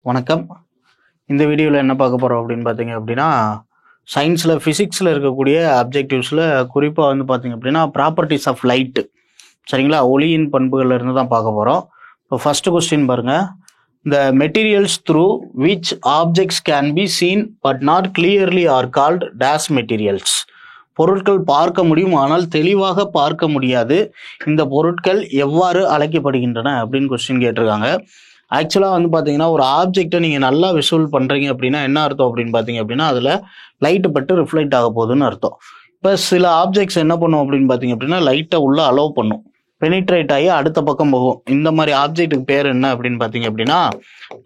வணக்கம். இந்த வீடியோவில் என்ன பார்க்க போகிறோம் அப்படின்னு பார்த்தீங்க அப்படின்னா, சயின்ஸில் ஃபிசிக்ஸில் இருக்கக்கூடிய அப்ஜெக்டிவ்ஸில் குறிப்பாக வந்து பார்த்தீங்க அப்படின்னா ப்ராப்பர்ட்டிஸ் ஆஃப் லைட்டு, சரிங்களா, ஒளியின் பண்புகள்ல இருந்து தான் பார்க்க போகிறோம். இப்போ ஃபஸ்ட்டு கொஸ்டின் பாருங்கள். த materials through which objects can be seen but not clearly are called dash materials. பொருட்கள் பார்க்க முடியும் ஆனால் தெளிவாக பார்க்க முடியாது. இந்த பொருட்கள் எவ்வாறு அழைக்கப்படுகின்றன அப்படின்னு கொஸ்டின் கேட்டிருக்காங்க. ஆக்சுவலாக வந்து பார்த்தீங்கன்னா ஒரு ஆப்ஜெக்டை நீங்கள் நல்லா விசுவல் பண்ணுறீங்க அப்படின்னா என்ன அர்த்தம் அப்படின்னு பார்த்தீங்க அப்படின்னா அதில் லைட்டு பட்டு ரிஃப்ளெக்ட் ஆக போகுதுன்னு அர்த்தம். இப்போ சில ஆப்ஜெக்ட்ஸ் என்ன பண்ணும் அப்படின்னு பார்த்தீங்க அப்படின்னா லைட்டை உள்ளே அலோவ் பண்ணும், பெனிட்ரேட் ஆகி அடுத்த பக்கம் போகும். இந்த மாதிரி ஆப்ஜெக்ட்டுக்கு பேர் என்ன அப்படின்னு பார்த்தீங்க அப்படின்னா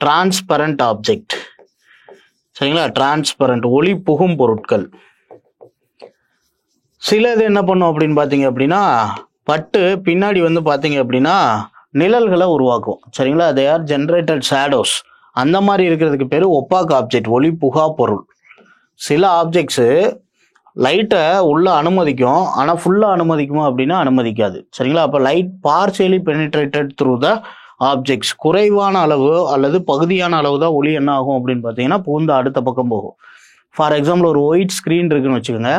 டிரான்ஸ்பரண்ட் ஆப்ஜெக்ட், சரிங்களா. டிரான்ஸ்பரண்ட் ஒளி புகும் பொருட்கள். சில இது என்ன பண்ணும் அப்படின்னு பார்த்தீங்க அப்படின்னா பட்டு பின்னாடி வந்து பார்த்தீங்க அப்படின்னா நிழல்களை உருவாக்கும், சரிங்களா. They are generated shadows. அந்த மாதிரி இருக்கிறதுக்கு பேர் ஒப்பாக் ஆப்ஜெக்ட், ஒளி புகா பொருள். சில ஆப்ஜெக்ட்ஸு லைட்டை உள்ளே அனுமதிக்கும் ஆனால் ஃபுல்லாக அனுமதிக்குமா அப்படின்னா அனுமதிக்காது, சரிங்களா. அப்போ light partially penetrated through the objects. குறைவான அளவு அல்லது பகுதியான அளவு தான் ஒளி என்ன ஆகும் அப்படின்னு பார்த்தீங்கன்னா பூந்து அடுத்த பக்கம் போகும். ஃபார் எக்ஸாம்பிள் ஒரு ஒயிட் ஸ்க்ரீன் இருக்குன்னு வச்சுக்கோங்க,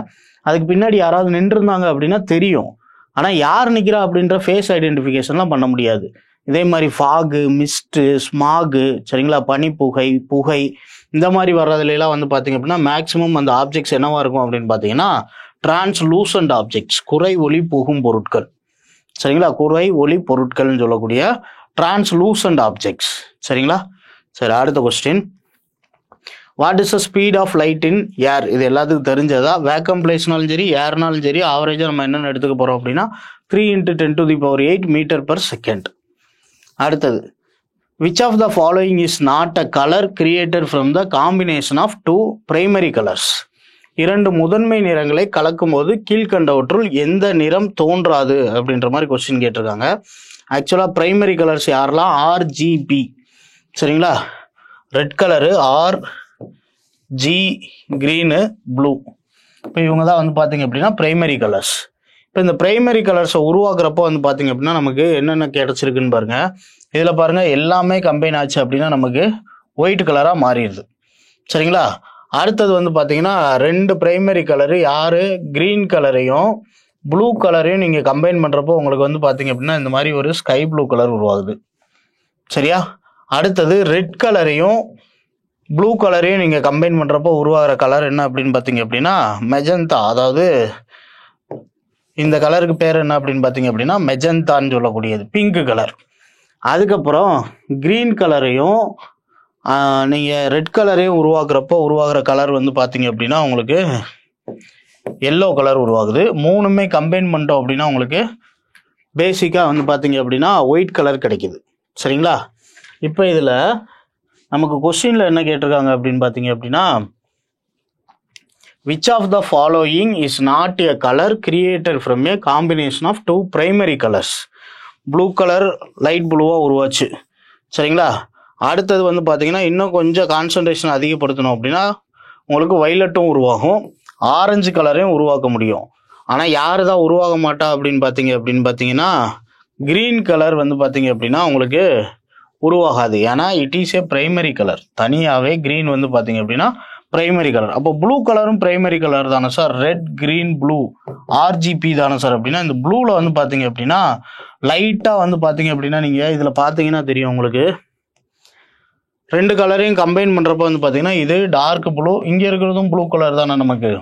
அதுக்கு பின்னாடி யாராவது நின்றுருந்தாங்க அப்படின்னா தெரியும், ஆனால் யார் நிற்கிறா அப்படின்ற ஃபேஸ் ஐடென்டிஃபிகேஷன்லாம் பண்ண முடியாது. இதே மாதிரி ஃபாகு, மிஸ்ட்டு, ஸ்மாகு, சரிங்களா, பனிப்புகை, புகை, இந்த மாதிரி வர்றதுலாம் வந்து பார்த்தீங்க அப்படின்னா மேக்ஸிமம் அந்த ஆப்ஜெக்ட்ஸ் என்னவா இருக்கும் அப்படின்னு பார்த்தீங்கன்னா டிரான்ஸ்லூசன்ட் ஆப்ஜெக்ட்ஸ், குறை ஒளி புகும் பொருட்கள், சரிங்களா. குறை ஒளி பொருட்கள்னு சொல்லக்கூடிய டிரான்ஸ்லூசன்ட் ஆப்ஜெக்ட்ஸ், சரிங்களா. சரி, அடுத்த question. What is the speed of light in air? இது எல்லாத்துக்கும் தெரிஞ்சதா. வேக்கம் பிளேஸ்னாலும் சரி ஏர்னாலும் சரி ஆவரேஜாக நம்ம என்னென்னு எடுத்துக்க போகிறோம் அப்படின்னா 3 × 10⁸ மீட்டர் பர் செகண்ட். அடுத்தது, which of the following is not a colour created from the combination of 2 primary colours? 2 முதன்மை நிறங்களை கலக்கும் போது கீழ்கண்டவற்றுள் எந்த நிறம் தோன்றாது அப்படின்ற மாதிரி கொஸ்டின் கேட்டிருக்காங்க. ஆக்சுவலாக பிரைமரி கலர்ஸ் யாரெல்லாம்? RGB, சரிங்களா. Red colour, RG, green, blue. இப்போ இவங்க தான் வந்து பார்த்தீங்க அப்படின்னா பிரைமரி கலர்ஸ். இப்போ இந்த பிரைமரி கலர்ஸை உருவாக்குறப்போ வந்து பார்த்தீங்க அப்படின்னா நமக்கு என்னென்ன கிடச்சிருக்குன்னு பாருங்கள். இதில் பாருங்கள், எல்லாமே கம்பைன் ஆச்சு அப்படின்னா நமக்கு ஒயிட் கலராக மாறிடுது, சரிங்களா. அடுத்தது வந்து பார்த்தீங்கன்னா 2 பிரைமரி கலரு, யார்? க்ரீன் கலரையும் ப்ளூ கலரையும் நீங்கள் கம்பைன் பண்ணுறப்போ உங்களுக்கு வந்து பார்த்தீங்க அப்படின்னா இந்த மாதிரி ஒரு ஸ்கை ப்ளூ கலர் உருவாகுது, சரியா. அடுத்தது ரெட் கலரையும் ப்ளூ கலரையும் நீங்கள் கம்பைன் பண்ணுறப்போ உருவாகிற கலர் என்ன அப்படின்னு பார்த்தீங்க அப்படின்னா மெஜந்தா. அதாவது இந்த கலருக்கு பேர் என்ன அப்படின்னு பார்த்தீங்க அப்படின்னா மெஜந்தான்னு சொல்லக்கூடியது, பிங்க் கலர். அதுக்கப்புறம் க்ரீன் கலரையும் நீங்கள் ரெட் கலரையும் உருவாக்குறப்போ உருவாகிற கலர் வந்து பார்த்தீங்க அப்படின்னா உங்களுக்கு எல்லோ கலர் உருவாகுது. மூணுமே கம்பைன் பண்ணிட்டோம் அப்படின்னா உங்களுக்கு பேசிக்காக வந்து பார்த்தீங்க அப்படின்னா ஒயிட் கலர் கிடைக்குது, சரிங்களா. இப்போ இதில் நமக்கு கொஸ்டினில் என்ன கேட்டிருக்காங்க அப்படின்னு பார்த்தீங்க அப்படின்னா which of the following is not a colour created from a combination of 2 primary colours? Blue colour light ப்ளூவாக உருவாச்சு, சரிங்களா. அடுத்தது வந்து பார்த்தீங்கன்னா இன்னும் கொஞ்சம் கான்சன்ட்ரேஷன் அதிகப்படுத்தணும் அப்படின்னா உங்களுக்கு வைலட்டும் உருவாகும், ஆரஞ்சு கலரையும் உருவாக்க முடியும். ஆனால் யார் தான் உருவாக மாட்டா அப்படின்னு பார்த்தீங்கன்னா க்ரீன் கலர் வந்து பார்த்தீங்க அப்படின்னா உங்களுக்கு உருவாகாது. ஏன்னா it is a primary colour. தனியாகவே க்ரீன் வந்து பார்த்தீங்க அப்படின்னா பிரைமரி கலர். அப்போ ப்ளூ கலரும் பிரைமரி கலர் தானே sir? Red, green, blue, RGB தானே சார்? அப்படின்னா இந்த ப்ளூவில் வந்து பார்த்தீங்க அப்படின்னா லைட்டாக வந்து பார்த்தீங்க அப்படின்னா நீங்கள் இதில் பார்த்தீங்கன்னா தெரியும் உங்களுக்கு 2 கலரையும் கம்பைன் பண்ணுறப்போ வந்து பார்த்தீங்கன்னா இது டார்க் ப்ளூ, இங்கே இருக்கிறதும் ப்ளூ கலர் தானே நமக்கு,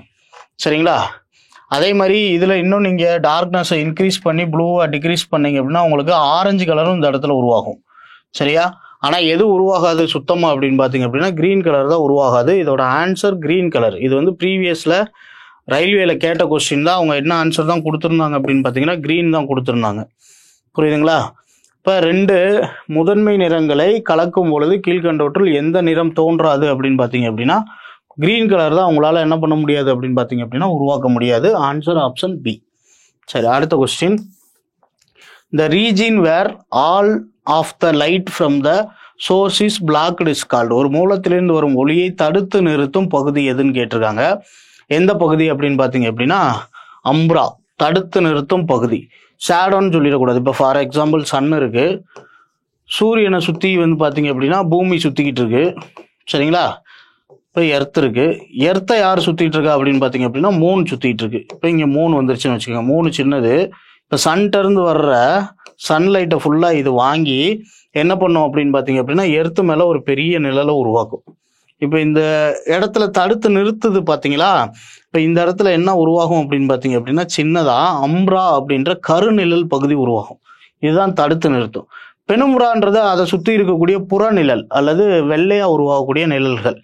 சரிங்களா. அதே மாதிரி இதில் இன்னும் நீங்கள் டார்க்னஸை இன்க்ரீஸ் பண்ணி ப்ளூவை டிக்ரீஸ் பண்ணீங்க அப்படின்னா உங்களுக்கு ஆரஞ்சு கலரும் இந்த இடத்துல உருவாகும், சரியா. ஆனால் எது உருவாகாது சுத்தமாக அப்படின்னு பார்த்தீங்க அப்படின்னா க்ரீன் கலர் தான் உருவாகாது. இதோட ஆன்சர் க்ரீன் கலர். இது வந்து ப்ரீவியஸில் ரயில்வேல கேட்ட கொஸ்டின் தான். அவங்க என்ன ஆன்சர் தான் கொடுத்துருந்தாங்க அப்படின்னு பார்த்தீங்கன்னா க்ரீன் தான் கொடுத்துருந்தாங்க, புரியுதுங்களா. இப்போ 2 முதன்மை நிறங்களை கலக்கும் பொழுது கீழ்கண்டவற்றுள் எந்த நிறம் தோன்றாது அப்படின்னு பார்த்தீங்க அப்படின்னா க்ரீன் கலர் தான் உங்களால் என்ன பண்ண முடியாது அப்படின்னு பார்த்தீங்க அப்படின்னா உருவாக்க முடியாது. Answer option B. சரி, அடுத்த question. The region where all of the light from the source is blocked is called. ஒரு மூலத்திலிருந்து வரும் ஒளியை தடுத்து நிறுத்தும் பகுதி எதுன்னு கேட்டிருக்காங்க. எந்த பகுதி அப்படின்னு பார்த்தீங்க அப்படின்னா அம்ப்ரா, தடுத்து நிறுத்தும் பகுதி. ஷேடோன்னு சொல்லிடக்கூடாது. இப்போ ஃபார் எக்ஸாம்பிள் சன் இருக்குது, சூரியனை சுற்றி வந்து பார்த்தீங்க அப்படின்னா பூமி சுற்றிக்கிட்டு இருக்கு. சரிங்களா? இப்போ எர்த் இருக்கு. எர்த்தை யார் சுற்றிட்டு இருக்கா அப்படின்னு பார்த்தீங்க அப்படின்னா மூன் சுற்றிட்டு இருக்கு. இப்போ இங்கே மூன் வந்துருச்சுன்னு வச்சுக்கோங்க. மூணு சின்னது. இப்போ சன்கிட்டருந்து வர்ற சன்லைட்டை ஃபுல்லாக இது வாங்கி என்ன பண்ணும் அப்படின்னு பார்த்தீங்க அப்படின்னா எர்த்து மேலே ஒரு பெரிய நிழலை உருவாக்கும். இப்போ இந்த இடத்துல தடுத்து நிறுத்துது பார்த்தீங்களா? இப்போ இந்த இடத்துல என்ன உருவாகும் அப்படின்னு பார்த்தீங்க அப்படின்னா சின்னதாக அம்ப்ரா அப்படின்ற கருநிழல் பகுதி உருவாகும். இதுதான் தடுத்து நிறுத்தும். பெனும்ரான்றது அதை சுற்றி இருக்கக்கூடிய புறநிழல் அல்லது வெள்ளையா உருவாகக்கூடிய நிழல்கள்.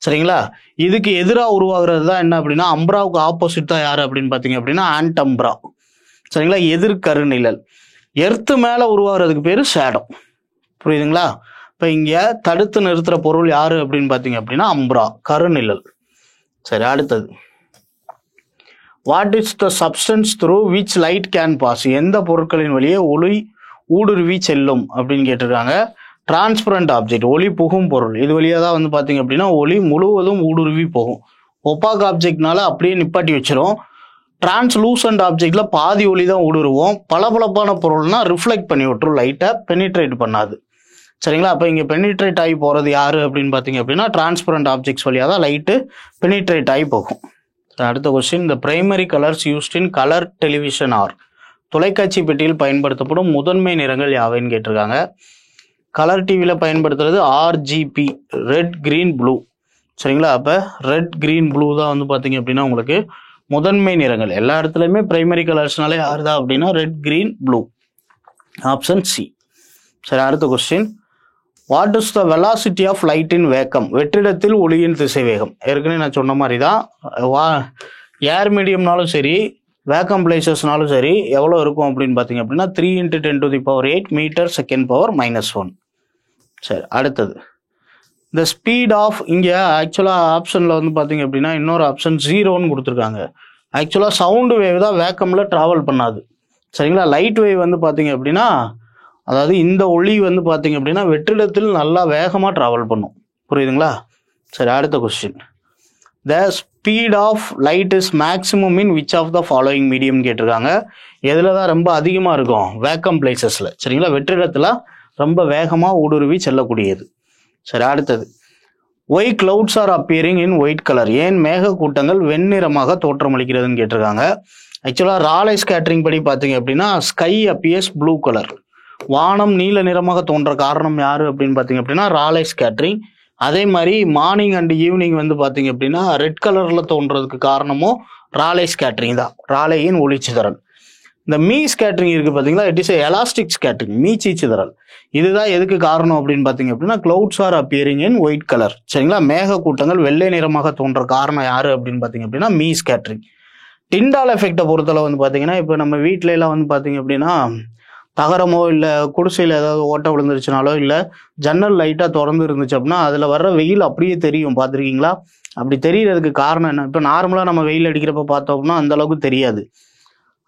சரிங்களா? இதுக்கு எதிராக உருவாகிறது தான் என்ன அப்படின்னா அம்ப்ராவுக்கு ஆப்போசிட் தான் யாரு அப்படின்னு பார்த்தீங்க அப்படின்னா ஆன்டம்ப்ரா. சரிங்களா? எதிர்கருநிழல். எர்த்து மேலே உருவாகிறதுக்கு பேர் ஷேடோ. புரியுதுங்களா? இப்போ இங்கே தடுத்து நிறுத்துகிற பொருள் யாரு அப்படின்னு பார்த்தீங்க அப்படின்னா அம்ப்ரா, கருநிழல். சரி, அடுத்தது what is the substance through which light can pass? எந்த பொருட்களின் வழியே ஒளி ஊடுருவி செல்லும் அப்படின்னு கேட்டிருக்காங்க. டிரான்ஸ்பரண்ட் ஆப்ஜெக்ட், ஒளி புகும் பொருள். இது வழியாக தான் வந்து பார்த்தீங்க அப்படின்னா ஒளி முழுவதும் ஊடுருவி போகும். ஒப்பாக் ஆப்ஜெக்ட்னால அப்படியே நிப்பாட்டி வச்சிரும். டிரான்ஸ்லூசன்ட் ஆப்ஜெக்ட்ல பாதி ஒளி தான் ஊடுருவோம். பளபளப்பான பொருள்னா ரிஃப்ளெக்ட் பண்ணி விட்டுரும், லைட்டை பெனிட்ரேட் பண்ணாது. சரிங்களா? அப்போ இங்கே பெனிட்ரேட் ஆகி போகிறது யாரு அப்படின்னு பார்த்தீங்க அப்படின்னா டிரான்ஸ்பரண்ட் ஆப்ஜெக்ட்ஸ் வழியாக தான் லைட்டு பெனிட்ரேட் ஆகி போகும். அடுத்த question, the primary colours used in colour television are? தொலைக்காட்சி பெட்டியில் பயன்படுத்தப்படும் முதன்மை நிறங்கள் யாவைன்னு கேட்டிருக்காங்க. கலர் டிவியில் பயன்படுத்துறது ஆர்ஜிபி, ரெட் கிரீன் ப்ளூ. சரிங்களா? அப்போ ரெட் கிரீன் ப்ளூ தான் வந்து பார்த்தீங்க அப்படின்னா உங்களுக்கு முதன்மை நிறங்கள். எல்லா இடத்துலையுமே பிரைமரி கலர்ஸ்னாலே யார் தான் அப்படின்னா red green blue. Option C. சரி, அடுத்த question, what is the velocity of light in vacuum? வெற்றிடத்தில் ஒளியின் திசைவேகம். ஏற்கனவே நான் சொன்ன மாதிரி தான் ஏர் மீடியம்னாலும் சரி வேக்கம் பிளேசஸ்னாலும் சரி எவ்வளோ இருக்கும் அப்படின்னு பார்த்தீங்க அப்படின்னா 3 × 10⁸ மீட்டர் செகண்ட் பவர் -1. சரி, அடுத்தது இந்த ஸ்பீட் ஆஃப், இங்கே ஆக்சுவலாக ஆப்ஷனில் வந்து பார்த்தீங்க அப்படின்னா இன்னொரு ஆப்ஷன் 0ன்னு கொடுத்துருக்காங்க. ஆக்சுவலாக சவுண்டு வேவ் தான் வேக்கமில் ட்ராவல் பண்ணாது. சரிங்களா? லைட் வேவ் வந்து பார்த்தீங்க அப்படின்னா அதாவது இந்த ஒளி வந்து பார்த்தீங்க அப்படின்னா வெற்றிடத்தில் நல்லா வேகமாக ட்ராவல் பண்ணும். புரியுதுங்களா? சரி, அடுத்த question, the speed of light is maximum in which of the following medium கேட்டிருக்காங்க. எதில் தான் ரொம்ப அதிகமாக இருக்கும்? வேக்கம் பிளேசஸில். சரிங்களா? வெற்றிடத்தில் ரொம்ப வேகமாக ஊடுருவி செல்லக்கூடியது. சரி, அடுத்தது, why clouds are appearing in white colour? ஏன் மேக கூட்டங்கள் வெண்ணிறமாக தோற்றமளிக்கிறதுன்னு கேட்டிருக்காங்க. ஆக்சுவலாக ராலே ஸ்கேட்டரிங் படி பார்த்தீங்க அப்படின்னா ஸ்கை அப்பியர்ஸ் ப்ளூ கலர். வானம் நீல நிறமாக தோன்ற காரணம் யாரு அப்படின்னு பார்த்தீங்க அப்படின்னா ராலே ஸ்கேட்டரிங். அதே மாதிரி மார்னிங் அண்ட் ஈவினிங் வந்து பார்த்தீங்க அப்படின்னா ரெட் கலரில் தோன்றதுக்கு காரணமும் ராலே ஸ்கேட்டரிங் தான், ராலேயின் ஒளிச்சிதறல். இந்த மீ ஸ்கேட்டரிங் இருக்குது பார்த்தீங்களா, இட் இஸ் எலாஸ்டிக் ஸ்கேட்டரிங், மீச்சி சிதறல். இதுதான் எதுக்கு காரணம் அப்படின்னு பார்த்தீங்க அப்படின்னா clouds are appearing in white colour. சரிங்களா? மேக கூட்டங்கள் வெள்ளை நிறமாக தோன்ற காரணம் யாரு அப்படின்னு பார்த்தீங்க அப்படின்னா மீ ஸ்கேட்டரிங். டிண்டால் எஃபெக்டை பொறுத்தளவு வந்து பார்த்தீங்கன்னா இப்போ நம்ம வீட்டில எல்லாம் வந்து பார்த்தீங்க அப்படின்னா தகரமோ இல்லை குடிசையில் ஏதாவது ஓட்டை விழுந்துருச்சுனாலோ இல்லை ஜன்னல் லைட்டாக திறந்து இருந்துச்சு அப்படின்னா அதில் வர்ற வெயில் அப்படியே தெரியும். பார்த்துருக்கீங்களா? அப்படி தெரியறதுக்கு காரணம் என்ன? இப்போ நார்மலாக நம்ம வெயில் அடிக்கிறப்ப பார்த்தோம்னா அந்த அளவுக்கு தெரியாது.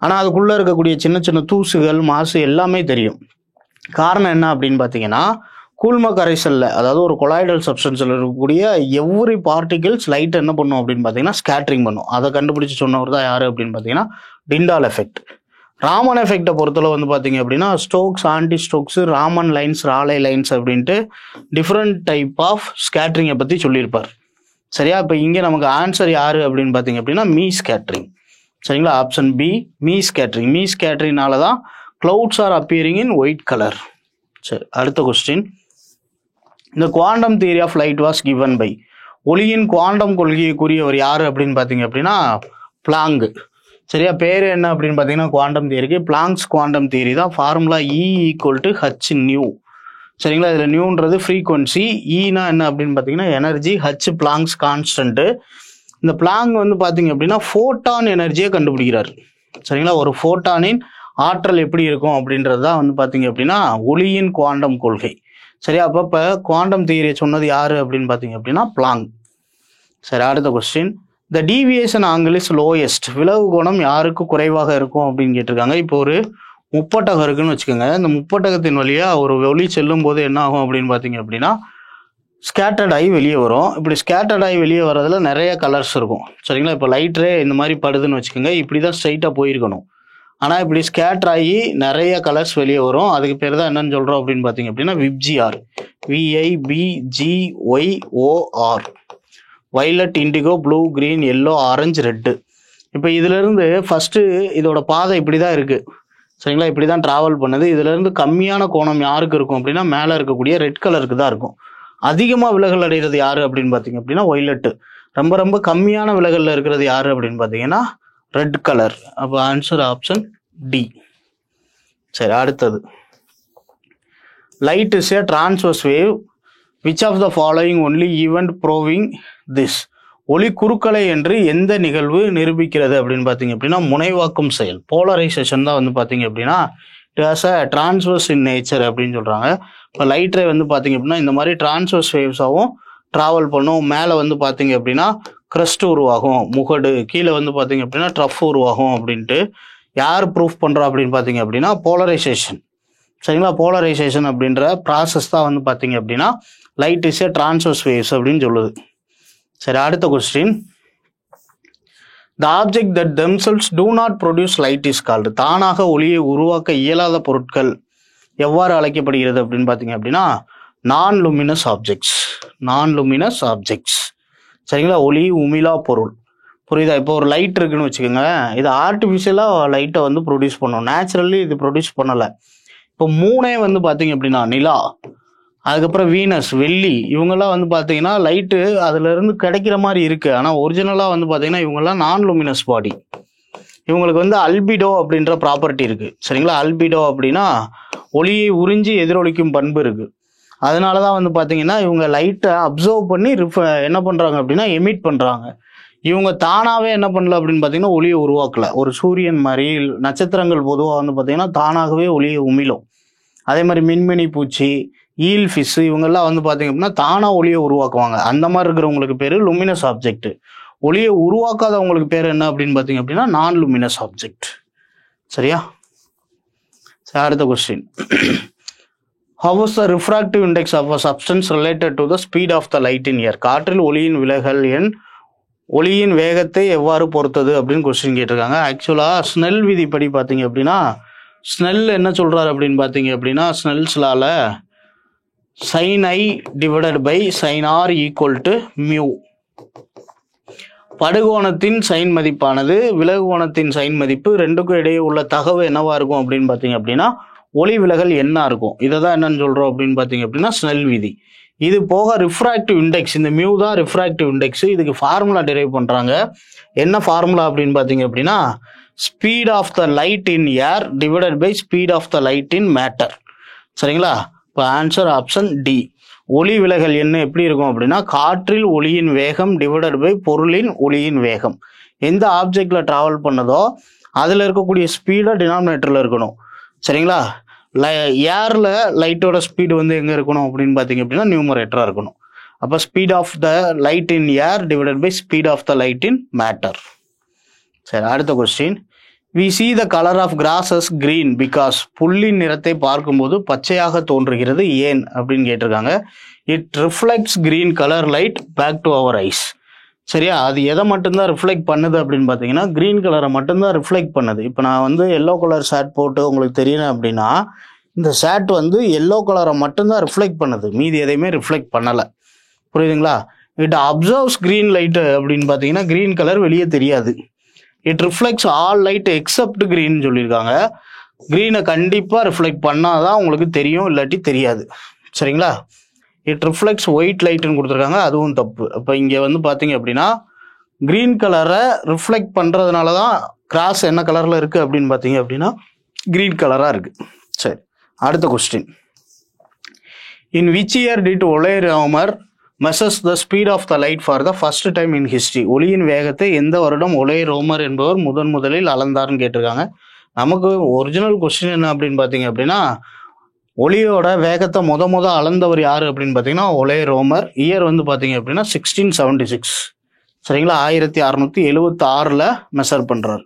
ஆனால் அதுக்குள்ளே இருக்கக்கூடிய சின்ன சின்ன தூசுகள் மாசு எல்லாமே தெரியும். காரணம் என்ன அப்படின்னு பார்த்தீங்கன்னா கூழ்ம கரைசலில், அதாவது ஒரு கொலாய்டல் சப்ஸ்டன்ஸில் இருக்கக்கூடிய எவ்ரி பார்ட்டிகிள்ஸ் லைட் என்ன பண்ணும் அப்படின்னு பார்த்தீங்கன்னா ஸ்கேட்டரிங் பண்ணும். அதை கண்டுபிடிச்சு சொன்னவர் தான் யார் அப்படின்னு பார்த்தீங்கன்னா டிண்டால் எஃபெக்ட். ராமன் எஃபெக்டை பொறுத்தளவு வந்து பார்த்தீங்க அப்படின்னா Stokes, anti Stokes, Raman lines, Rayleigh lines அப்படின்ட்டு டிஃப்ரெண்ட் டைப் ஆஃப் ஸ்கேட்டரிங்கை பற்றி சொல்லியிருப்பார். சரியா? இப்போ இங்கே நமக்கு ஆன்சர் யார் அப்படின்னு பார்த்தீங்க அப்படின்னா மீ ஸ்கேட்டரிங். சரிங்களா? Option B, Mie scattering. Mie ஸ்கேட்டரிங்னால தான் clouds are appearing in white colour. சரி, அடுத்த கொஸ்டின், இந்த quantum theory of light was given by? ஒளியின் குவாண்டம் கொள்கையை கூறியவர் யார் அப்படின்னு பார்த்தீங்க அப்படின்னா பிளாங்க். சரியா? பேர் என்ன அப்படின்னு பார்த்தீங்கன்னா குவாண்டம் தியரிக்கு பிளாங்க்ஸ் குவாண்டம் தியரி தான். Formula E = h/nu. சரிங்களா? இதில் நியூன்றது ஃப்ரீக்வன்சி, ஈனா என்ன அப்படின்னு பார்த்தீங்கன்னா எனர்ஜி, ஹச் பிளாங்க்ஸ் கான்ஸ்டன்ட்டு. இந்த பிளாங்க் வந்து பார்த்தீங்க அப்படின்னா ஃபோட்டான் எனர்ஜியை கண்டுபிடிக்கிறார். சரிங்களா? ஒரு ஃபோட்டானின் ஆற்றல் எப்படி இருக்கும் அப்படின்றது தான் வந்து பார்த்தீங்க அப்படின்னா ஒளியின் குவாண்டம் கொள்கை. சரியா? அப்போ குவாண்டம் தியரியை சொன்னது யார் அப்படின்னு பார்த்தீங்க அப்படின்னா பிளாங்க். சரி, அடுத்த question, the deviation angle is lowest? விலகு கோணம் யாருக்கு குறைவாக இருக்கும் அப்படின்னு கேட்டிருக்காங்க. இப்போ ஒரு முப்பட்டகம் இருக்குன்னு வச்சுக்கோங்க. இந்த முப்பட்டகத்தின் வழியாக ஒரு ஒளி செல்லும் போது என்ன ஆகும் அப்படின்னு பார்த்தீங்க அப்படின்னா ஸ்கேட்டர்ட் ஆகி வெளியே வரும். இப்படி ஸ்கேட்டர்ட் ஆகி வெளியே வரதுல நிறைய கலர்ஸ் இருக்கும். சரிங்களா? இப்போ லைட்ரே இந்த மாதிரி படுதுன்னு வச்சுக்கோங்க. இப்படி தான் ஸ்ட்ரைட்டாக போயிருக்கணும். ஆனால் இப்படி ஸ்கேட்டர் ஆகி நிறைய கலர்ஸ் வெளியே வரும். அதுக்கு பேர் தான் என்னன்னு சொல்கிறோம் அப்படின்னு பார்த்தீங்க அப்படின்னா VIBGYOR. VIBGYOR. Violet, indigo, blue, green, yellow, orange, red. இப்போ இதிலிருந்து ஃபஸ்ட்டு இதோட பாதை இப்படி தான் இருக்குது. சரிங்களா, இப்படி தான் ட்ராவல் பண்ணுது. இதுலேருந்து கம்மியான கோணம் யாருக்கு இருக்கும் அப்படின்னா மேலே இருக்கக்கூடிய ரெட் கலருக்கு தான் இருக்கும். அதிகமாக விலகல் அடைகிறது யார் அப்படின்னு பார்த்தீங்க அப்படின்னா வைலட்டு. ரொம்ப ரொம்ப கம்மியான விலகலில் இருக்கிறது யார் அப்படின்னு பார்த்தீங்கன்னா ரெட் கலர். அப்போ ஆன்சர் ஆப்ஷன் டி. சரி, அடுத்தது light is a transverse wave. Which of the following only event proving this. ஒளி குறுக்கலை என்று எந்த நிகழ்வு நிரூபிக்கிறது அப்படின்னு பார்த்தீங்க அப்படின்னா முனைவாக்கும் செயல், போலரைசேஷன் தான் வந்து பார்த்தீங்க அப்படின்னா it has a transverse in nature அப்படின்னு சொல்கிறாங்க. இப்போ லைட் ரே வந்து பார்த்தீங்க அப்படின்னா இந்த மாதிரி டிரான்ஸ்வர்ஸ் வேவ்ஸாகவும் ட்ராவல் பண்ணும். மேலே வந்து பார்த்தீங்க அப்படின்னா க்ரஸ்ட் உருவாகும், முகடு. கீழே வந்து பார்த்தீங்க அப்படின்னா ட்ரஃப் உருவாகும் அப்படின்ட்டு யார் ப்ரூஃப் பண்ணுறா அப்படின்னு பார்த்தீங்க அப்படின்னா போலரைசேஷன். சரிங்களா, போலரைசேஷன் அப்படின்ற ப்ராசஸ் தான் வந்து பார்த்தீங்க அப்படின்னா light is a transverse waves அப்படின்னு சொல்லுது. சரி, அடுத்த question. The object that themselves do not produce light is called. தானாக ஒளியை உருவாக்க இயலாத பொருட்கள் எவ்வாறு அழைக்கப்படுகிறது அப்படின்னு பார்த்தீங்க அப்படின்னா நான் லூமினஸ் ஆப்ஜெக்ட்ஸ். நான் லூமினஸ் ஆப்ஜெக்ட்ஸ். சரிங்களா, ஒளி உமிழா பொருள். புரியுதா? இப்போ ஒரு லைட் இருக்குன்னு வச்சுக்கோங்க, இது ஆர்டிஃபிஷியலாக லைட்டை வந்து ப்ரொடியூஸ் பண்ணும், நேச்சுரலி இது ப்ரொடியூஸ் பண்ணலை. இப்போ மூணே வந்து பார்த்தீங்க அப்படின்னா நிலா, அதுக்கப்புறம் வீனஸ், வெள்ளி, இவங்கெல்லாம் வந்து பார்த்தீங்கன்னா லைட்டு அதுலேருந்து கிடைக்கிற மாதிரி இருக்குது. ஆனால் ஒரிஜினலாக வந்து பார்த்தீங்கன்னா இவங்கெல்லாம் நான் லூமினஸ் பாடி. இவங்களுக்கு வந்து அல்பிடோ அப்படின்ற ப்ராப்பர்ட்டி இருக்குது. சரிங்களா, அல்பிடோ அப்படின்னா ஒளியை உறிஞ்சி எதிரொலிக்கும் பண்பு இருக்குது. அதனால தான் வந்து பார்த்தீங்கன்னா இவங்க லைட்டை அப்சர்வ் பண்ணி என்ன பண்ணுறாங்க அப்படின்னா எமிட் பண்ணுறாங்க. இவங்க தானாகவே என்ன பண்ணல அப்படின்னு பார்த்தீங்கன்னா ஒளியை உருவாக்கலை. ஒரு சூரியன் மாதிரி நட்சத்திரங்கள் பொதுவாக வந்து பார்த்தீங்கன்னா தானாகவே ஒளியை உமிழும். அதே மாதிரி மின்மினி பூச்சி, ஈல் ஃபிஷ், இவங்கெல்லாம் வந்து பார்த்தீங்க அப்படின்னா தானாக ஒளியை உருவாக்குவாங்க. அந்த மாதிரி இருக்கிறவங்களுக்கு பேர் லுமினஸ் ஆப்ஜெக்ட். ஒளியை உருவாக்காதவங்களுக்கு பேர் என்ன அப்படின்னு பார்த்தீங்க அப்படின்னா நான் லுமினஸ் ஆப்ஜெக்ட். சரியா? சரி, அடுத்த question. How is the refractive index of a substance related to the speed of the light in air. காற்றில் ஒளியின் விலகல் எண் ஒளியின் வேகத்தை எவ்வாறு பொறுத்தது அப்படின்னு கொஸ்டின் கேட்டிருக்காங்க. ஆக்சுவலாக ஸ்னெல் விதிப்படி பார்த்தீங்க அப்படின்னா ஸ்னெல் என்ன சொல்கிறார் அப்படின்னு பார்த்தீங்க அப்படின்னா ஸ்னெல்ஸ்லால sin I divided by sin R equal to mu. படுகோணத்தின் சைன் மதிப்பானது விலகுகோணத்தின் சைன் மதிப்பு ரெண்டுக்கும் இடையே உள்ள தகவல் என்னவா இருக்கும் அப்படின்னு பார்த்தீங்க அப்படின்னா ஒளி விலகல் என்ன இருக்கும். இதை தான் என்னன்னு சொல்கிறோம் அப்படின்னு பார்த்தீங்க அப்படின்னா ஸ்னெல் விதி. இது போக ரிஃப்ராக்டிவ் இண்டெக்ஸ், இந்த மியூ தான் ரிஃப்ராக்டிவ் இண்டெக்ஸ். இதுக்கு ஃபார்முலா டிரைவ் பண்ணுறாங்க. என்ன ஃபார்முலா அப்படின்னு பார்த்தீங்க அப்படின்னா speed of the light in air divided by speed of the light in matter. சரிங்களா, இப்போ ஆன்சர் ஆப்ஷன் டி. ஒளி விலகல் என்ன எப்படி இருக்கும் அப்படின்னா காற்றில் ஒளியின் வேகம் டிவைடட் பை பொருளின் ஒளியின் வேகம். எந்த ஆப்ஜெக்ட்ல டிராவல் பண்ணதோ அதில் இருக்கக்கூடிய ஸ்பீடை டினாமினேட்டரில் இருக்கணும். சரிங்களா, ஏரில் லைட்டோட ஸ்பீடு வந்து எங்கே இருக்கணும் அப்படின்னு பார்த்தீங்க அப்படின்னா நியூமரேட்டராக இருக்கணும். அப்போ speed of the light in air divided by speed of the light in matter. சரி, அடுத்த question. We see the color of grasses green because புல்லின் நிறத்தை பார்க்கும்போது பச்சையாக தோன்றுகிறது ஏன் அப்படின்னு கேட்டிருக்காங்க. It reflects green color light back to our eyes. சரியா, அது எதை மட்டும்தான் ரிஃப்ளெக்ட் பண்ணுது அப்படின்னு பார்த்தீங்கன்னா க்ரீன் கலரை மட்டும்தான் ரிஃப்ளெக்ட் பண்ணுது. இப்போ நான் வந்து எல்லோ கலர் ஷர்ட் போட்டு உங்களுக்கு தெரியணும் அப்படின்னா இந்த ஷர்ட் வந்து எல்லோ கலரை மட்டும்தான் ரிஃப்ளெக்ட் பண்ணுது, மீதி எதையுமே ரிஃப்ளெக்ட் பண்ணலை. புரியுதுங்களா? இட் அப்சர்வ்ஸ் க்ரீன் லைட்டு அப்படின்னு பார்த்தீங்கன்னா க்ரீன் கலர் வெளியே தெரியாது. It reflects all light accept green சொல்லியிருக்காங்க. க்ரீனை கண்டிப்பாக ரிஃப்ளெக்ட் பண்ணால் தான் உங்களுக்கு தெரியும், இல்லாட்டி தெரியாது. சரிங்களா, இட் ரிஃப்ளெக்ட்ஸ் ஒயிட் லைட்டுன்னு கொடுத்துருக்காங்க, அதுவும் தப்பு. அப்போ இங்கே வந்து பார்த்தீங்க அப்படின்னா க்ரீன் கலரை ரிஃப்ளெக்ட் பண்ணுறதுனால தான் கிராஸ் என்ன கலரில் இருக்குது அப்படின்னு பார்த்தீங்க அப்படின்னா க்ரீன் கலராக இருக்குது. சரி, அடுத்த question. In which year did Ole Roemer measures the speed of the light for the first time in history. ஒளியின் வேகத்தை எந்த வருடம் ஒலே ரோமர் என்பவர் முதலில் அளந்தார்னு கேட்டிருக்காங்க. நமக்கு ஒரிஜினல் கொஸ்டின் என்ன அப்படின்னு பார்த்தீங்க அப்படின்னா ஒளியோட வேகத்தை முத அளந்தவர் யார் அப்படின்னு பார்த்தீங்கன்னா ஒலே ரோமர். இயர் வந்து பார்த்தீங்க அப்படின்னா 1676. சரிங்களா, 1676 மெஷர் பண்ணுறாரு.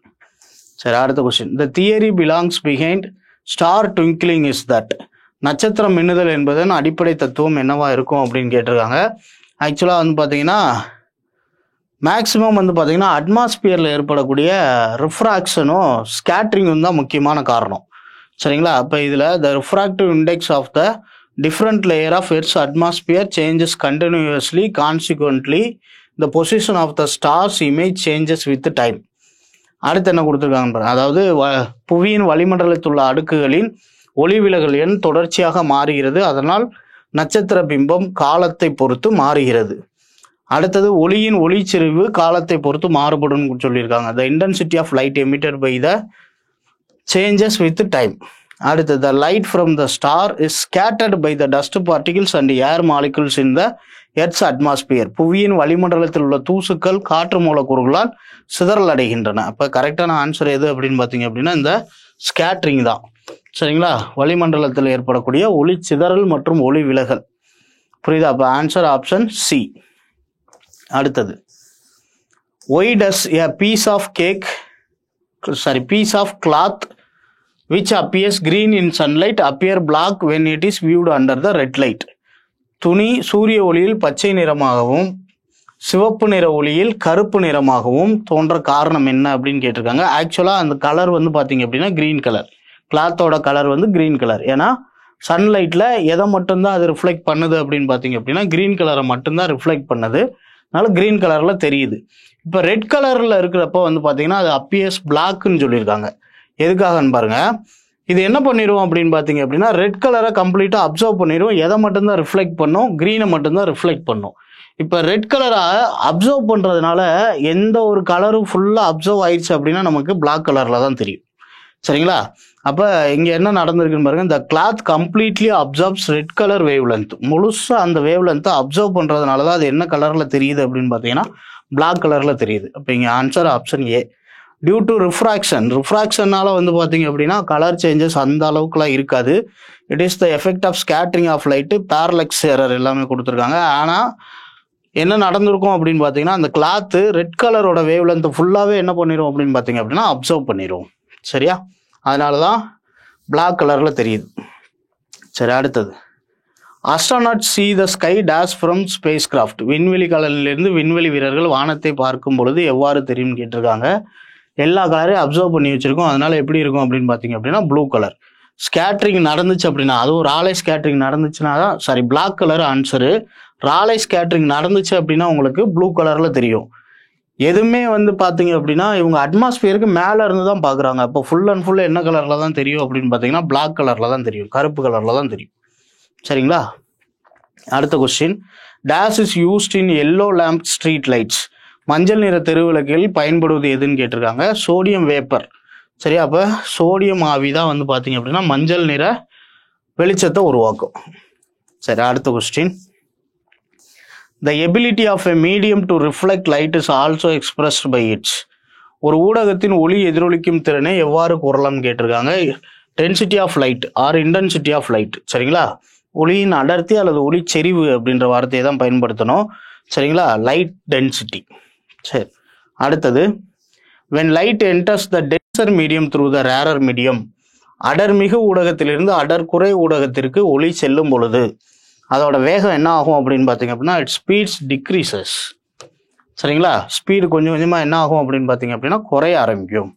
சரி, அடுத்த question. The theory belongs behind star twinkling is that. நட்சத்திரம் மின்னுதல் என்பதன் அடிப்படை தத்துவம் என்னவா இருக்கும் அப்படின்னு கேட்டிருக்காங்க. ஆக்சுவலாக வந்து பார்த்தீங்கன்னா மேக்ஸிமம் வந்து பார்த்தீங்கன்னா அட்மாஸ்பியரில் ஏற்படக்கூடிய ரிஃப்ராக்ஷனும் ஸ்கேட்ரிங்கும் தான் முக்கியமான காரணம். சரிங்களா? அப்போ இதில் the refractive index of the different layer of Earth's atmosphere changes continuously, consequently the position of the stars image changes with time. அடுத்து என்ன கொடுத்துருக்காங்க பாருங்க. அதாவது புவியின் வளிமண்டலத்தில் உள்ள அடுக்குகளின் ஒளிவிலகல் எண் தொடர்ச்சியாக மாறுகிறது, அதனால் நட்சத்திர பிம்பம் காலத்தை பொறுத்து மாறுகிறது. அடுத்தது ஒளியின் ஒளிச்செறிவு காலத்தை பொறுத்து மாறுபடும் சொல்லியிருக்காங்க. The intensity of light emitted by the changes with time. அடுத்தது the light from the star is scattered by the dust particles and air molecules in the earth's atmosphere. புவியின் வளிமண்டலத்தில் உள்ள தூசுக்கள் காற்று மூலக்கூறுகளால் சிதறல் அடைகின்றன. அப்போ கரெக்டான ஆன்சர் எது அப்படின்னு பார்த்தீங்க அப்படின்னா இந்த ஸ்கேட்ரிங் தான். சரிங்களா? வளிமண்டலத்தில் ஏற்படக்கூடிய ஒளி சிதறல் மற்றும் ஒளி விலகல். புரியுதா? அப்போ ஆன்சர் ஆப்ஷன் சி. அடுத்தது, why does a piece of cloth which appears green in sunlight appear black when it is viewed under the red light. துணி சூரிய ஒளியில் பச்சை நிறமாகவும் சிவப்பு நிற ஒளியில் கருப்பு நிறமாகவும் தோன்ற காரணம் என்ன அப்படின்னு கேட்டிருக்காங்க. ஆக்சுவலாக அந்த கலர் வந்து பார்த்தீங்க அப்படின்னா கிரீன் கலர், கிளாத்தோட கலர் வந்து கிரீன் கலர். ஏன்னா சன்லைட்டில் எதை மட்டும்தான் அது ரிஃப்ளெக்ட் பண்ணுது அப்படின்னு பார்த்தீங்க அப்படின்னா கிரீன் கலரை மட்டும்தான் ரிஃப்ளெக்ட் பண்ணுது, அதனால கிரீன் கலரில் தெரியுது. இப்போ ரெட் கலரில் இருக்கிறப்போ வந்து பார்த்தீங்கன்னா அது அப்பியர்ஸ் பிளாக்னு சொல்லியிருக்காங்க. எதுக்காகன்னு பாருங்க. இது என்ன பண்ணிடுவோம் அப்படின்னு பார்த்தீங்க அப்படின்னா ரெட் கலரை கம்ப்ளீட்டாக அப்சர்வ் பண்ணிடுவோம், எதை மட்டும்தான் ரிஃப்ளெக்ட் பண்ணும், க்ரீனை மட்டும்தான் ரிஃப்ளெக்ட் பண்ணும். இப்போ ரெட் கலரை அப்சர்வ் பண்ணுறதுனால எந்த ஒரு கலரும் ஃபுல்லாக அப்சர்வ் ஆயிடுச்சு அப்படின்னா நமக்கு பிளாக் கலரில் தான் தெரியும். சரிங்களா? அப்போ இங்கே என்ன நடந்திருக்குன்னு பாருங்க. இந்த cloth completely absorbs red colour wave length. முழுசாக அந்த வேவ் லென்த்தை அப்சர்வ் பண்ணுறதுனால தான் அது என்ன கலரில் தெரியுது அப்படின்னு பார்த்தீங்கன்னா பிளாக் கலரில் தெரியுது. அப்போ இங்கே answer option A. Due to ரிஃப்ராக்ஷனால வந்து பார்த்தீங்க அப்படின்னா கலர் சேஞ்சஸ் அந்த அளவுக்குலாம் இருக்காது. It is the effect of scattering of light, parallax error எல்லாமே கொடுத்துருக்காங்க. ஆனால் என்ன நடந்திருக்கும் அப்படின்னு பார்த்தீங்கன்னா அந்த கிளாத்து ரெட் கலரோட வேவ் லென்த் ஃபுல்லாகவே என்ன பண்ணிடும் அப்படின்னு பார்த்தீங்க அப்படின்னா அப்சர்வ் பண்ணிடும். சரியா? அதனால தான் பிளாக் கலரில் தெரியுது. சரி, அடுத்தது, astronaut see the sky dash from spacecraft. விண்வெளி கலனிலிருந்து விண்வெளி வீரர்கள் வானத்தை பார்க்கும் பொழுது எவ்வாறு தெரியும்னு கேட்டிருக்காங்க. எல்லா கலரையும் அப்சர்வ் பண்ணி வச்சிருக்கோம், அதனால எப்படி இருக்கும் அப்படின்னு பார்த்தீங்க அப்படின்னா ப்ளூ கலர். ஸ்கேட்ரிங் நடந்துச்சு அப்படின்னா, அதுவும் ராலே ஸ்கேட்ரிங் நடந்துச்சுன்னா தான் சாரி பிளாக் கலர் ஆன்சரு. ராலே ஸ்கேட்ரிங் நடந்துச்சு அப்படின்னா உங்களுக்கு ப்ளூ கலரில் தெரியும். எதுவுமே வந்து பார்த்தீங்க அப்படின்னா இவங்க அட்மாஸ்பியருக்கு மேலே இருந்து தான் பார்க்குறாங்க. அப்போ ஃபுல் அண்ட் ஃபுல் என்ன கலரில் தான் தெரியும் அப்படின்னு பார்த்தீங்கன்னா பிளாக் கலரில் தான் தெரியும், கருப்பு கலரில் தான் தெரியும். சரிங்களா? அடுத்த question, dash is used in yellow lamp street lights. மஞ்சள் நிற தெருவிளக்கில் பயன்படுவது எதுன்னு கேட்டிருக்காங்க. Sodium vapour. சரியா? அப்போ சோடியம் ஆவி தான் வந்து பார்த்தீங்க அப்படின்னா மஞ்சள் நிற வெளிச்சத்தை உருவாக்கும். சரி, அடுத்த question, the ability of a medium to reflect light is also expressed by its. ஒரு ஊடகத்தின் ஒளி எதிரொலிக்கும் திறனை எவ்வாறு கூறலாம்னு கேட்டிருக்காங்க. Density of light or intensity of light. சரிங்களா? ஒளியின் அடர்த்தி அல்லது ஒளி செறிவு அப்படின்ற வார்த்தையை தான் பயன்படுத்தணும். சரிங்களா? Light density. சரி, அடுத்தது, when light enters the denser medium through the rarer medium. அடர்மிகு ஊடகத்திலிருந்து அடர்குறை ஊடகத்திற்கு ஒளி செல்லும் பொழுது அதோட வேகம் என்ன ஆகும் அப்படின்னு பார்த்தீங்க அப்படின்னா இட் ஸ்பீட்ஸ் டிக்ரீசஸ். சரிங்களா? ஸ்பீடு கொஞ்சம் கொஞ்சமாக என்ன ஆகும் அப்படின்னு பார்த்தீங்க அப்படின்னா குறைய ஆரம்பிக்கும்.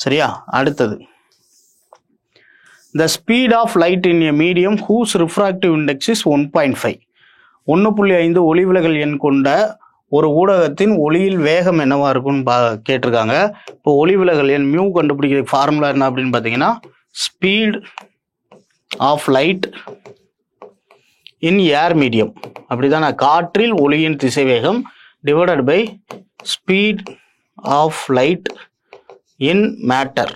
சரியா? அடுத்தது, the speed of light in a medium whose refractive index is 1.5. 1.5 ஒளிவிலகல் எண் கொண்ட ஒரு ஊடகத்தின் ஒளியில் வேகம் என்னவா இருக்கும்னு கேட்டிருக்காங்க. இப்போ ஒளிவிலகல் எண் மியூ கண்டுபிடிக்கிற ஃபார்முலா என்ன அப்படின்னு பார்த்தீங்கன்னா speed of light in air medium. அப்படிதான், காற்றில் ஒளியின் திசைவேகம் divided by speed of light in matter.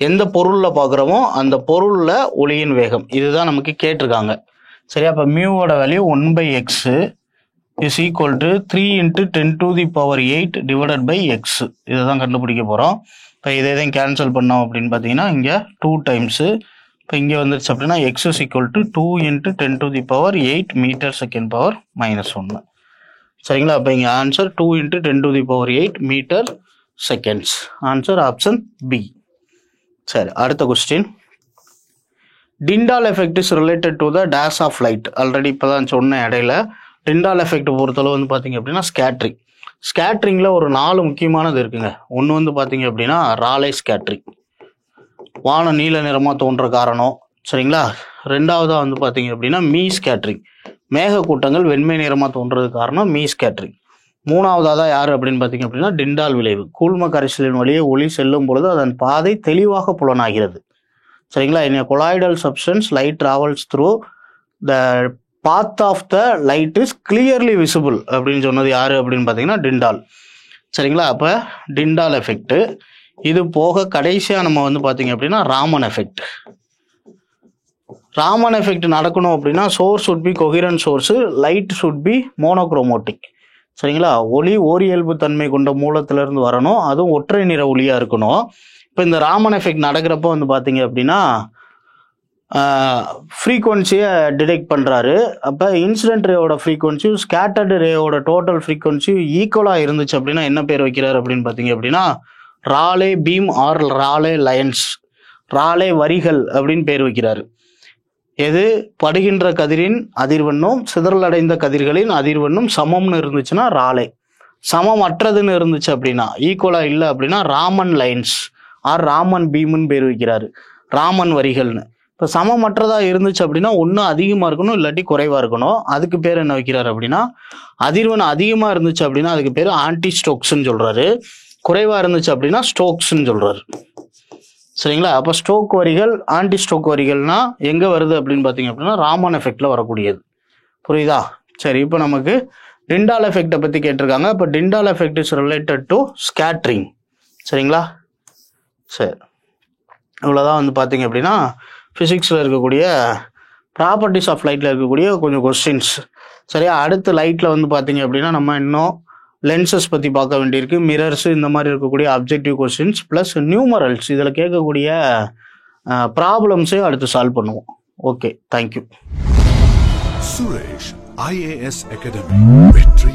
எந்த பொருளில் பார்க்குறோமோ அந்த பொருளில் ஒளியின் வேகம், இதுதான் நமக்கு கேட்டிருக்காங்க. சரியா? அப்போ மியூவோட value 1/x is equal to 3 × 10⁸ divided by x. இதை தான் கண்டுபிடிக்க போகிறோம். இப்போ இதை தான் கேன்சல் பண்ணோம் அப்படின்னு பார்த்தீங்கன்னா இங்கே 2 டைம்ஸு. இப்போ இங்கே வந்துருச்சு அப்படின்னா X is equal to 2 × 10⁸ m/s²-1. சரிங்களா? அப்போ இங்கே answer 2 × 10⁸ m/s. Answer option B. சரி, அடுத்த question, Tyndall effect is related to the dash of light. Already இப்போ தான் சொன்ன இடையில டிண்டால் எஃபெக்ட் பொறுத்தளவு வந்து பார்த்தீங்க அப்படின்னா ஸ்கேட்ரிங். ஸ்கேட்ரிங்கில் ஒரு 4 முக்கியமானது இருக்குங்க. ஒன்று வந்து பார்த்தீங்க அப்படின்னா ராலே ஸ்கேட்ரிங், வானம் நீல நிறமாக தோன்ற காரணம். சரிங்களா. ரெண்டாவதாக வந்து பார்த்தீங்க அப்படின்னா மீ ஸ்கேட்ரிங், மேகக்கூட்டங்கள் வெண்மை நிறமாக தோன்றது காரணம் மீ ஸ்கேட்ரிங். மூணாவதாக தான் யார் அப்படின்னு பார்த்தீங்க அப்படின்னா டிண்டால் விளைவு, கூழ்ம கரைசலின் வழியே ஒளி செல்லும் பொழுது அதன் பாதை தெளிவாக புலனாகிறது. சரிங்களா. In colloidal substance light travels through the path of the light is clearly visible அப்படின்னு சொன்னது யாரு அப்படின்னு பார்த்தீங்கன்னா டிண்டால். சரிங்களா. அப்போ டிண்டால் எஃபெக்ட். இது போக கடைசியாக நம்ம வந்து பார்த்தீங்க அப்படின்னா ராமன் எஃபெக்ட். ராமன் எஃபெக்ட் நடக்கணும் அப்படின்னா source should be coherent source, light should be monochromatic. சரிங்களா. ஒளி ஓரியல்பு தன்மை கொண்ட மூலத்திலிருந்து வரணும், அதுவும் ஒற்றை நிற ஒளியாக இருக்கணும். இப்போ இந்த ராமன் எஃபெக்ட் நடக்கிறப்போ வந்து பார்த்தீங்க அப்படின்னா ஃப்ரீக்வன்சியை டிடெக்ட் பண்ணுறாரு. அப்போ இன்சிடென்ட் ரேயோட ஃப்ரீக்வன்சி ஸ்கேட்டர்டு ரேயோட டோட்டல் ஃப்ரீக்வன்சி ஈக்குவலாக இருந்துச்சு அப்படின்னா என்ன பேர் வைக்கிறார் அப்படின்னு பார்த்தீங்க அப்படின்னா Rayleigh beam or Rayleigh lines, Rayleigh வரிகள் அப்படின்னு பேர் வைக்கிறாரு. எது படுகின்ற கதிரின் அதிர்வெண்ணும் சிதறலடைந்த கதிர்களின் அதிர்வெண்ணும் சமம்னு இருந்துச்சுன்னா ராலே, சமமற்றதுன்னு இருந்துச்சு அப்படின்னா ஈக்குவலாக இல்லை அப்படின்னா ராமன் லைன்ஸ் ஆர் ராமன் பீம்னு பேர் வைக்கிறாரு, ராமன் வரிகள்னு. இப்போ சமமற்றதாக இருந்துச்சு அப்படின்னா ஒன்று அதிகமாக இருக்கணும் இல்லாட்டி குறைவாக இருக்கணும். அதுக்கு பேர் என்ன வைக்கிறாரு அப்படின்னா அதிர்வெண் அதிகமாக இருந்துச்சு அப்படின்னா அதுக்கு பேர் ஆன்டி ஸ்டோக்ஸ்ன்னு சொல்கிறாரு, குறைவாக இருந்துச்சு அப்படின்னா ஸ்டோக்ஸ்ன்னு சொல்கிறாரு. சரிங்களா. அப்போ ஸ்டோக் வரிகள் ஆன்டி ஸ்டோக் வரிகள்னா எங்கே வருது அப்படின்னு பார்த்தீங்க அப்படின்னா ராமன் எஃபெக்டில் வரக்கூடியது. புரியுதா. சரி, இப்போ நமக்கு டிண்டால் எஃபெக்டை பற்றி கேட்டிருக்காங்க. இப்போ Tyndall effect is related to scattering. சரிங்களா. சரி, இவ்வளோதான் வந்து பார்த்தீங்க அப்படின்னா ஃபிசிக்ஸில் இருக்கக்கூடிய ப்ராப்பர்ட்டிஸ் ஆஃப் லைட்டில் இருக்கக்கூடிய கொஞ்சம் கொஸ்டின்ஸ். சரியா. அடுத்து லைட்டில் வந்து பார்த்தீங்க அப்படின்னா நம்ம இன்னும் லென்சஸ் பற்றி பார்க்க வேண்டியிருக்கு, மிரர்ஸ், இந்த மாதிரி இருக்கக்கூடிய அப்ஜெக்டிவ் கொஸ்டின்ஸ் ப்ளஸ் நியூமரல்ஸ், இதில் கேட்கக்கூடிய ப்ராப்ளம்ஸையும் அடுத்து சால்வ் பண்ணுவோம். Okay, thank you. Suresh IAS academy, வெற்றி